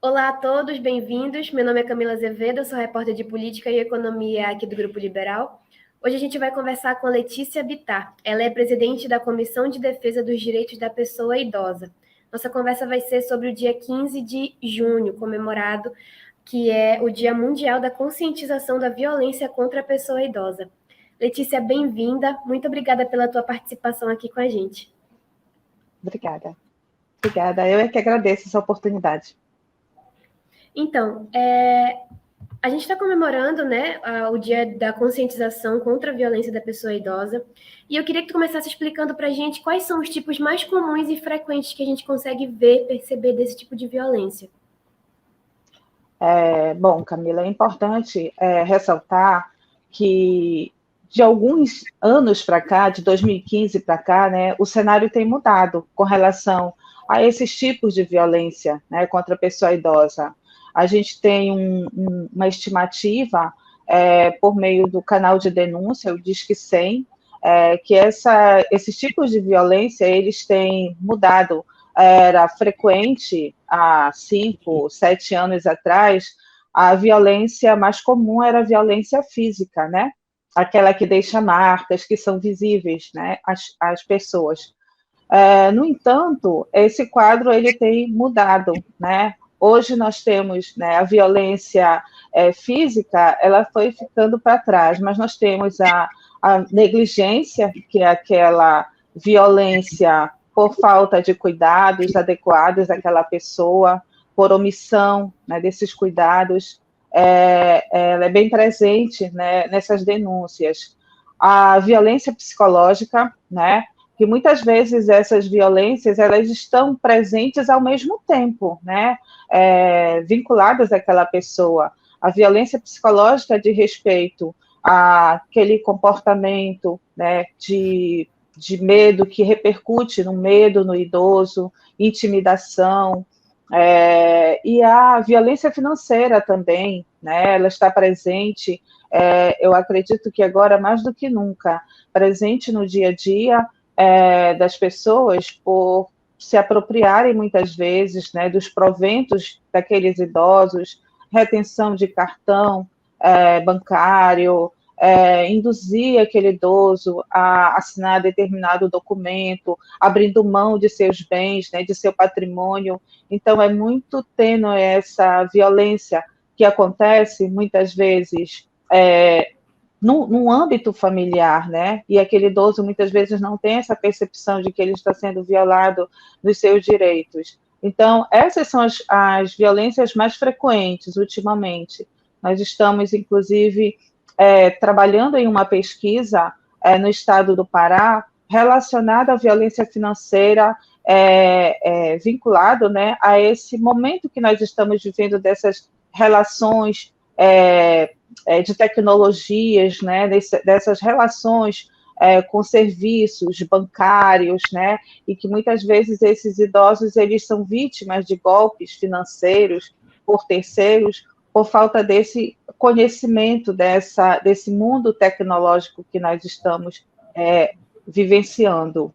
Olá a todos, bem-vindos. Meu nome é Camila Azevedo, sou repórter de Política e Economia aqui do Grupo Liberal. Hoje a gente vai conversar com Letícia Bittar. Ela é presidente da Comissão de Defesa dos Direitos da Pessoa Idosa. Nossa conversa vai ser sobre o dia 15 de junho, comemorado, que é o Dia Mundial da Conscientização da Violência contra a Pessoa Idosa. Letícia, bem-vinda. Muito obrigada pela tua participação aqui com a gente. Obrigada. Obrigada. Eu é que agradeço essa oportunidade. Então, a gente está comemorando, né, o Dia da Conscientização contra a Violência da Pessoa Idosa, e eu queria que tu começasse explicando para a gente quais são os tipos mais comuns e frequentes que a gente consegue ver, perceber desse tipo de violência. Bom, Camila, é importante ressaltar que de alguns anos para cá, de 2015 para cá, né, o cenário tem mudado com relação a esses tipos de violência, né, contra a pessoa idosa. A gente tem uma estimativa por meio do canal de denúncia, o Disque 100, que esses tipos de violência eles têm mudado. Era frequente há 5, 7 anos atrás, a violência mais comum era a violência física, né? Aquela que deixa marcas, que são visíveis, né, às pessoas. No entanto, esse quadro ele tem mudado, né? Hoje nós temos, né, a violência física, ela foi ficando para trás, mas nós temos a negligência, que é aquela violência por falta de cuidados adequados àquela pessoa, por omissão, né, desses cuidados, ela é bem presente, né, nessas denúncias. A violência psicológica, né, que muitas vezes essas violências elas estão presentes ao mesmo tempo, né, vinculadas àquela pessoa. A violência psicológica de respeito àquele comportamento, né, de medo que repercute no medo no idoso, intimidação, e a violência financeira também, né, ela está presente, eu acredito que agora mais do que nunca, presente no dia a dia das pessoas por se apropriarem muitas vezes, né, dos proventos daqueles idosos, retenção de cartão bancário, induzir aquele idoso a assinar determinado documento, abrindo mão de seus bens, né, de seu patrimônio. Então, é muito tênue essa violência que acontece, muitas vezes, num âmbito familiar, né? E aquele idoso, muitas vezes, não tem essa percepção de que ele está sendo violado nos seus direitos. Então, essas são as violências mais frequentes, ultimamente. Nós estamos, inclusive, trabalhando em uma pesquisa no estado do Pará relacionada à violência financeira, vinculado, né, a esse momento que nós estamos vivendo dessas relações de tecnologias, né, dessas relações com serviços bancários, né, e que muitas vezes esses idosos eles são vítimas de golpes financeiros por terceiros, por falta desse conhecimento desse mundo tecnológico que nós estamos vivenciando.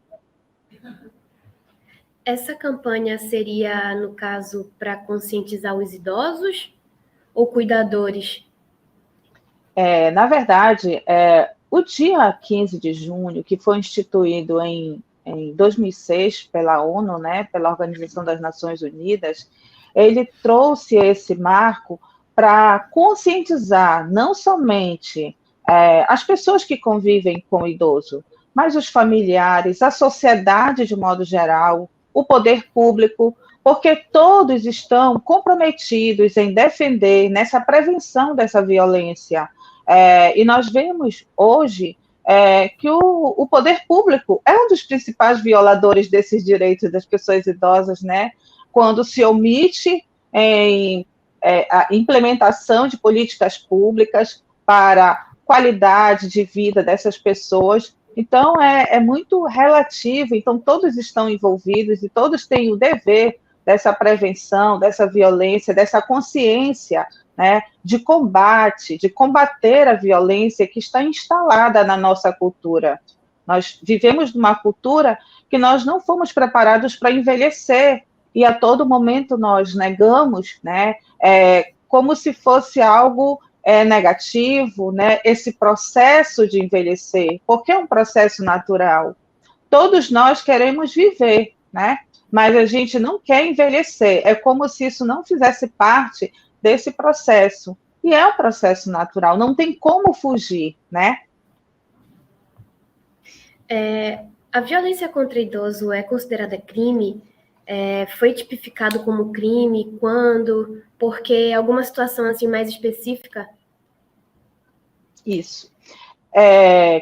Essa campanha seria, no caso, para conscientizar os idosos ou cuidadores? Na verdade, o dia 15 de junho, que foi instituído em 2006 pela ONU, né, pela Organização das Nações Unidas, ele trouxe esse marco para conscientizar não somente as pessoas que convivem com o idoso, mas os familiares, a sociedade de modo geral, o poder público, porque todos estão comprometidos em defender nessa prevenção dessa violência. E nós vemos hoje que o poder público é um dos principais violadores desses direitos das pessoas idosas, né? Quando se omite em a implementação de políticas públicas para qualidade de vida dessas pessoas. Então, é muito relativo, então todos estão envolvidos e todos têm o dever dessa prevenção, dessa violência, dessa consciência, né, de combate, de combater a violência que está instalada na nossa cultura. Nós vivemos numa cultura que nós não fomos preparados para envelhecer, e a todo momento nós negamos, né, como se fosse algo negativo, né, esse processo de envelhecer, porque é um processo natural. Todos nós queremos viver, né, mas a gente não quer envelhecer, é como se isso não fizesse parte desse processo, e é um processo natural, não tem como fugir, né? A violência contra idoso é considerada crime? Foi tipificado como crime? Quando? Porque alguma situação assim mais específica? Isso.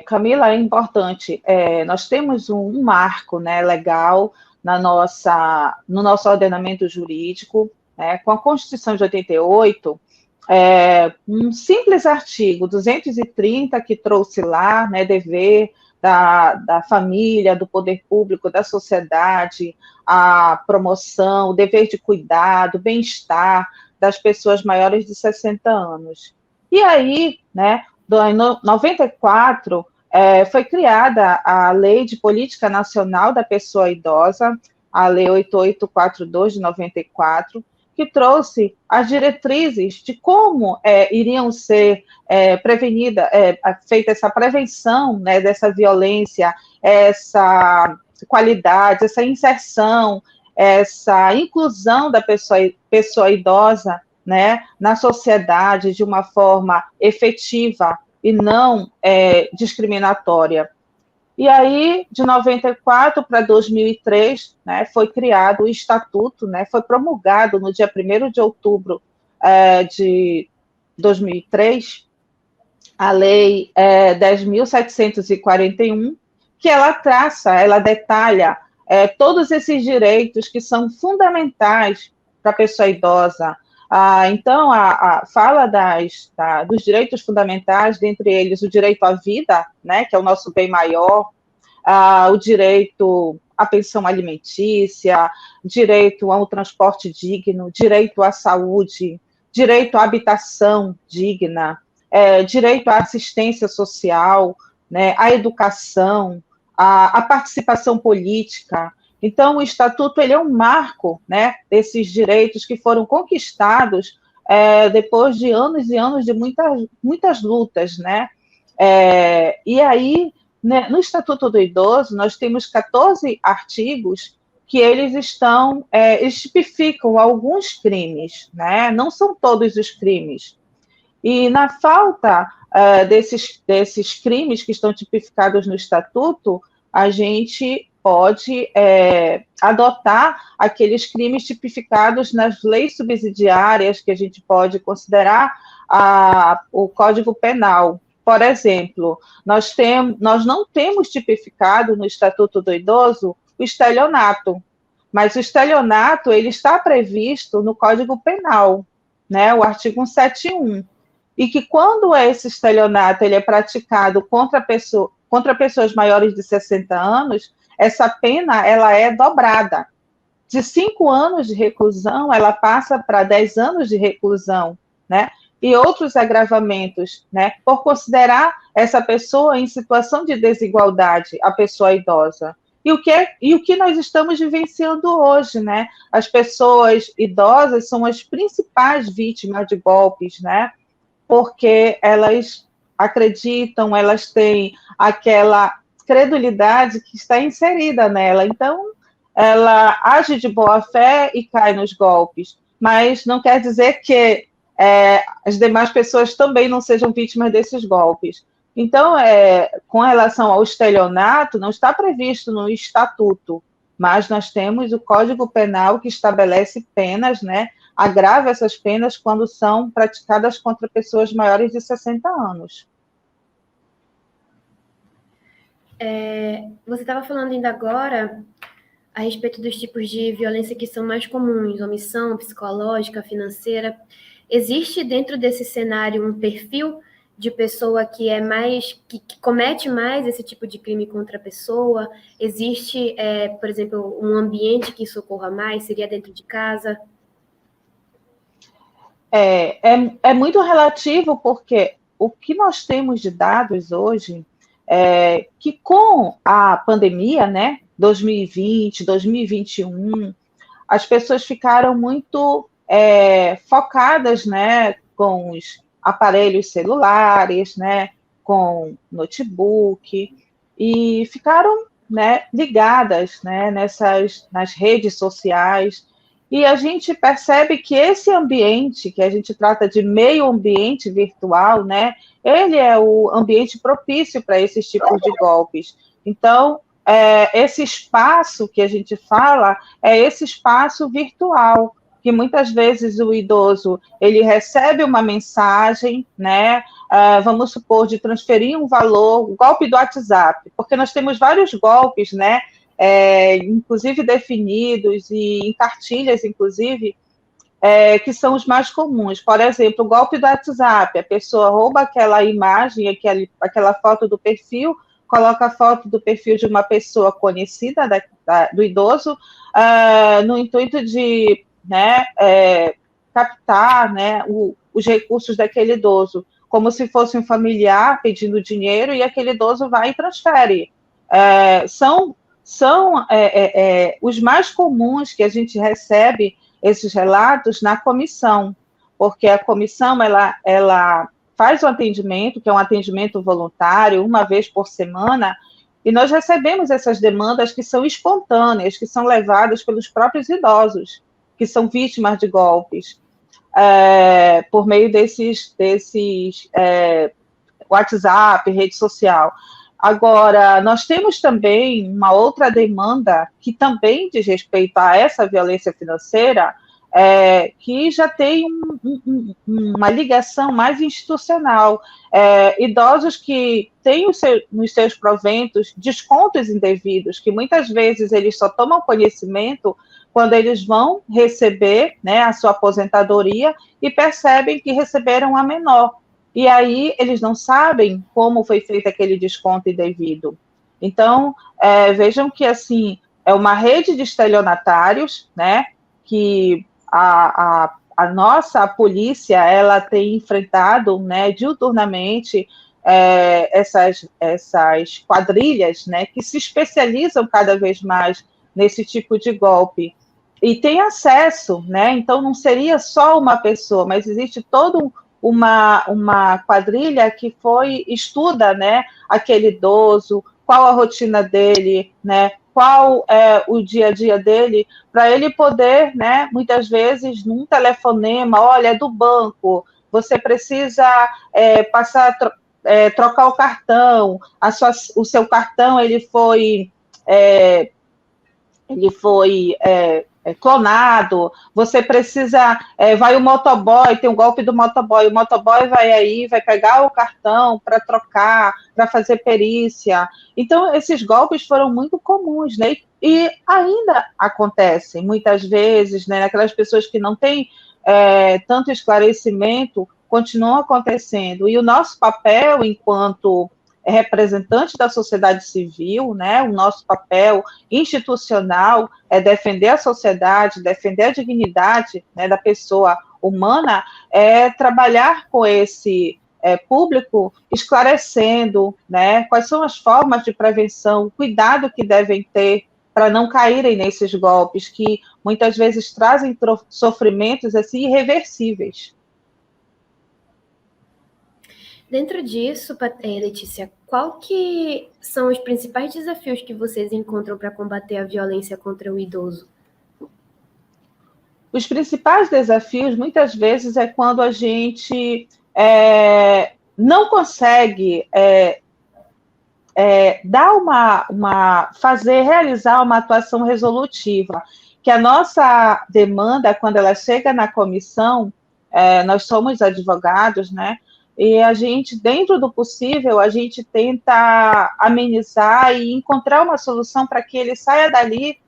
Camila, é importante. Nós temos um marco, né, legal no nosso ordenamento jurídico, né, com a Constituição de 88, um simples artigo 230 que trouxe lá, né, dever da família, do poder público, da sociedade, a promoção, o dever de cuidado, bem-estar das pessoas maiores de 60 anos. E aí, né, em 94, foi criada a Lei de Política Nacional da Pessoa Idosa, a Lei 8842 de 94, que trouxe as diretrizes de como iriam ser feita essa prevenção, né, dessa violência, essa qualidade, essa inserção, essa inclusão da pessoa idosa, né, na sociedade de uma forma efetiva e não discriminatória. E aí, de 94 para 2003, né, foi criado o Estatuto, né, foi promulgado no dia 1º de outubro de 2003, a Lei 10.741, que ela detalha todos esses direitos que são fundamentais para a pessoa idosa. Então, fala dos direitos fundamentais, dentre eles o direito à vida, né, que é o nosso bem maior, o direito à pensão alimentícia, direito ao transporte digno, direito à saúde, direito à habitação digna, direito à assistência social, né, à educação, à participação política. Então, o Estatuto ele é um marco, né, desses direitos que foram conquistados depois de anos e anos de muitas lutas, né? E aí, né, no Estatuto do Idoso, nós temos 14 artigos que eles tipificam alguns crimes, né? Não são todos os crimes. E na falta desses crimes que estão tipificados no Estatuto, a gente pode adotar aqueles crimes tipificados nas leis subsidiárias que a gente pode considerar o Código Penal. Por exemplo, nós não temos tipificado no Estatuto do Idoso o estelionato, mas o estelionato ele está previsto no Código Penal, né, o artigo 171, e que quando esse estelionato ele é praticado contra pessoas maiores de 60 anos, essa pena ela é dobrada. De 5 anos de reclusão, ela passa para 10 anos de reclusão, né? E outros agravamentos, né? Por considerar essa pessoa em situação de desigualdade, a pessoa idosa. E o que nós estamos vivenciando hoje, né? As pessoas idosas são as principais vítimas de golpes, né? Porque elas acreditam, elas têm aquela credulidade que está inserida nela. Então, ela age de boa fé e cai nos golpes, mas não quer dizer que as demais pessoas também não sejam vítimas desses golpes. Então, com relação ao estelionato, não está previsto no Estatuto, mas nós temos o Código Penal que estabelece penas, né, agrava essas penas quando são praticadas contra pessoas maiores de 60 anos. Você estava falando ainda agora a respeito dos tipos de violência que são mais comuns, omissão psicológica, financeira. Existe dentro desse cenário um perfil de pessoa que que comete mais esse tipo de crime contra a pessoa? Existe, por exemplo, um ambiente que isso ocorra mais? Seria dentro de casa? É muito relativo, porque o que nós temos de dados hoje é que com a pandemia, né, 2020, 2021, as pessoas ficaram muito focadas, né, com os aparelhos celulares, né, com notebook, e ficaram, né, ligadas, né, nas redes sociais. E a gente percebe que esse ambiente, que a gente trata de meio ambiente virtual, né, ele é o ambiente propício para esses tipos de golpes. Então, esse espaço que a gente fala é esse espaço virtual, que muitas vezes o idoso ele recebe uma mensagem, né? Vamos supor, de transferir um valor, o golpe do WhatsApp, porque nós temos vários golpes, né? Inclusive definidos e em cartilhas, inclusive, que são os mais comuns. Por exemplo, o golpe do WhatsApp, a pessoa rouba aquela imagem, aquela foto do perfil, coloca a foto do perfil de uma pessoa conhecida do idoso, no intuito de, né, captar, né, os recursos daquele idoso, como se fosse um familiar pedindo dinheiro e aquele idoso vai e transfere. São os mais comuns que a gente recebe esses relatos na comissão, porque a comissão ela faz o atendimento, que é um atendimento voluntário, uma vez por semana, e nós recebemos essas demandas que são espontâneas, que são levadas pelos próprios idosos, que são vítimas de golpes, por meio desses WhatsApp, rede social. Agora, nós temos também uma outra demanda que também diz respeito a essa violência financeira, que já tem uma ligação mais institucional. Idosos que têm nos seus proventos descontos indevidos, que muitas vezes eles só tomam conhecimento quando eles vão receber, né, a sua aposentadoria e percebem que receberam a menor. E aí eles não sabem como foi feito aquele desconto indevido. Então, vejam que, assim, é uma rede de estelionatários, né, que a nossa polícia, ela tem enfrentado, né, diuturnamente, essas quadrilhas, né, que se especializam cada vez mais nesse tipo de golpe. E tem acesso, né, então não seria só uma pessoa, mas existe todo uma quadrilha que estuda, né, aquele idoso, qual a rotina dele, né, qual é o dia a dia dele, para ele poder, né, muitas vezes, num telefonema, olha, é do banco, você precisa trocar o cartão, o seu cartão ele foi clonado, você precisa, vai o motoboy, tem um golpe do motoboy, o motoboy vai aí, vai pegar o cartão para trocar, para fazer perícia. Então, esses golpes foram muito comuns, né? E ainda acontecem, muitas vezes, né? Aquelas pessoas que não têm tanto esclarecimento, continuam acontecendo. E o nosso papel, enquanto representante da sociedade civil, né? O nosso papel institucional é defender a sociedade, defender a dignidade, né, da pessoa humana, trabalhar com esse público, esclarecendo, né, quais são as formas de prevenção, o cuidado que devem ter para não caírem nesses golpes, que muitas vezes trazem sofrimentos assim irreversíveis. Dentro disso, Letícia, qual que são os principais desafios que vocês encontram para combater a violência contra o idoso? Os principais desafios, muitas vezes, é quando a gente não consegue realizar uma atuação resolutiva, que a nossa demanda, quando ela chega na comissão, nós somos advogados, né? E a gente, dentro do possível, a gente tenta amenizar e encontrar uma solução para que ele saia dali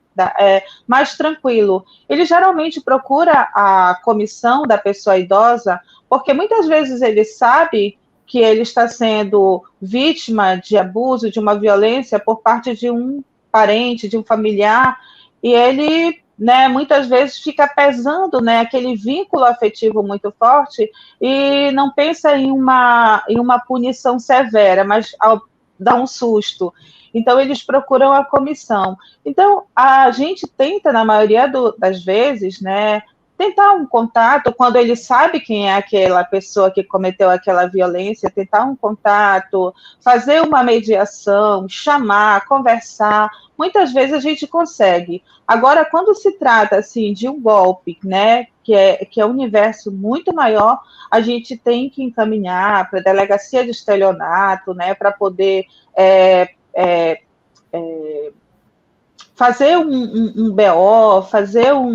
mais tranquilo. Ele geralmente procura a comissão da pessoa idosa, porque muitas vezes ele sabe que ele está sendo vítima de abuso, de uma violência por parte de um parente, de um familiar, e ele, né, muitas vezes fica pesando, né, aquele vínculo afetivo muito forte e não pensa em uma punição severa, mas dá um susto. Então, eles procuram a comissão. Então, a gente tenta, na maioria das vezes, né, tentar um contato, quando ele sabe quem é aquela pessoa que cometeu aquela violência, tentar um contato, fazer uma mediação, chamar, conversar. Muitas vezes a gente consegue. Agora, quando se trata assim de um golpe, né, que é um universo muito maior, a gente tem que encaminhar para a delegacia de estelionato, né, para poder fazer um BO,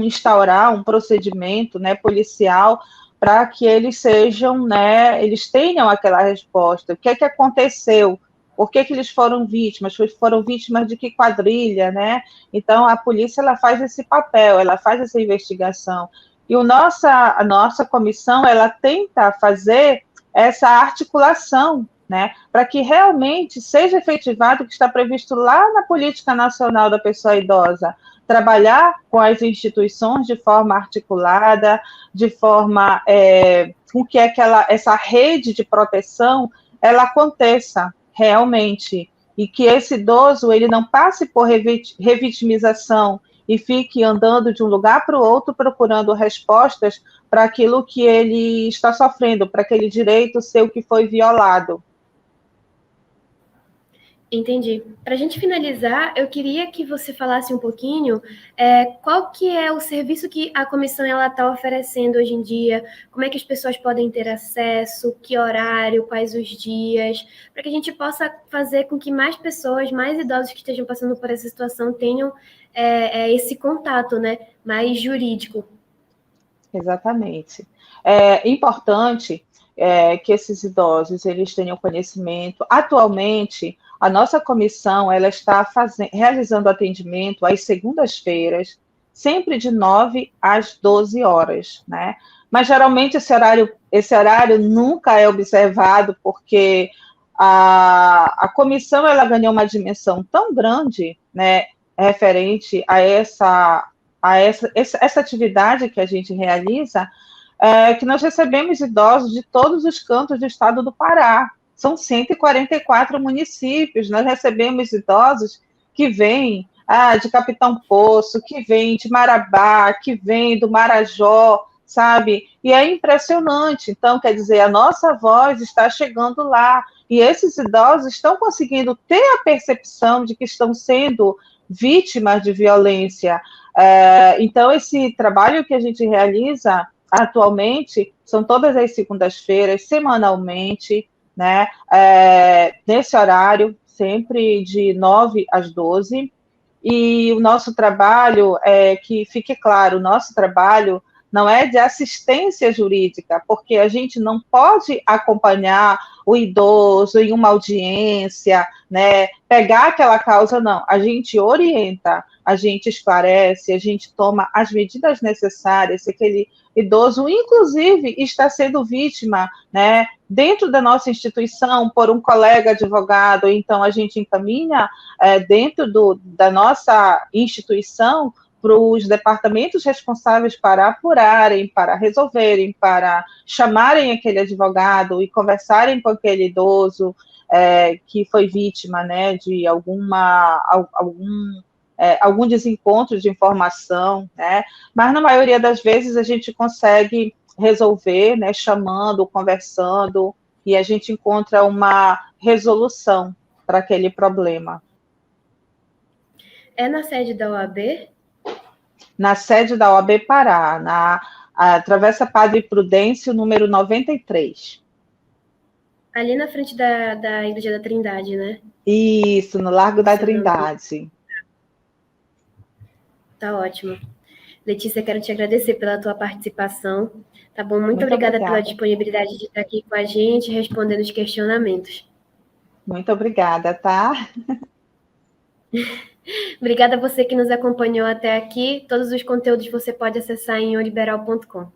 instaurar um procedimento, né, policial, para que eles sejam, né, eles tenham aquela resposta. O que é que aconteceu? Por que eles foram vítimas? Foram vítimas de que quadrilha, né? Então, a polícia, ela faz esse papel, ela faz essa investigação. E a nossa comissão, ela tenta fazer essa articulação, né, para que realmente seja efetivado o que está previsto lá na Política Nacional da Pessoa Idosa, trabalhar com as instituições de forma articulada, de forma com que essa rede de proteção ela aconteça realmente, e que esse idoso ele não passe por revitimização e fique andando de um lugar para o outro procurando respostas para aquilo que ele está sofrendo, para aquele direito seu que foi violado. Entendi. Para a gente finalizar, eu queria que você falasse um pouquinho qual que é o serviço que a comissão está oferecendo hoje em dia, como é que as pessoas podem ter acesso, que horário, quais os dias, para que a gente possa fazer com que mais pessoas, mais idosos que estejam passando por essa situação tenham esse contato, né, mais jurídico. Exatamente. É importante que esses idosos eles tenham conhecimento. Atualmente, a nossa comissão ela está realizando atendimento às segundas-feiras, sempre de 9 às 12 horas, né? Mas geralmente esse horário nunca é observado porque a comissão ela ganhou uma dimensão tão grande, né, referente a essa atividade que a gente realiza, que nós recebemos idosos de todos os cantos do estado do Pará. São 144 municípios. Nós recebemos idosos que vêm de Capitão Poço, que vêm de Marabá, que vêm do Marajó, sabe? E é impressionante. Então, quer dizer, a nossa voz está chegando lá. E esses idosos estão conseguindo ter a percepção de que estão sendo vítimas de violência. Então, esse trabalho que a gente realiza atualmente são todas as segundas-feiras, semanalmente, né? Nesse horário, sempre de 9 às 12. E o nosso trabalho, que fique claro, o nosso trabalho não é de assistência jurídica, porque a gente não pode acompanhar o idoso em uma audiência, né, pegar aquela causa, não. A gente orienta, a gente esclarece, a gente toma as medidas necessárias, se aquele idoso, inclusive, está sendo vítima, né, dentro da nossa instituição, por um colega advogado, então a gente encaminha dentro da nossa instituição para os departamentos responsáveis para apurarem, para resolverem, para chamarem aquele advogado e conversarem com aquele idoso que foi vítima, né, de algum desencontro de informação, né? Mas na maioria das vezes a gente consegue resolver, né, chamando, conversando, e a gente encontra uma resolução para aquele problema. É na sede da OAB? Na sede da OAB Pará, na Travessa Padre Prudêncio, número 93. Ali na frente da Igreja da Trindade, né? Isso, no Largo da Trindade. Tá ótimo. Letícia, quero te agradecer pela tua participação, tá bom? Muito obrigada pela disponibilidade de estar aqui com a gente, respondendo os questionamentos. Muito obrigada, tá? Obrigada a você que nos acompanhou até aqui. Todos os conteúdos você pode acessar em oliberal.com.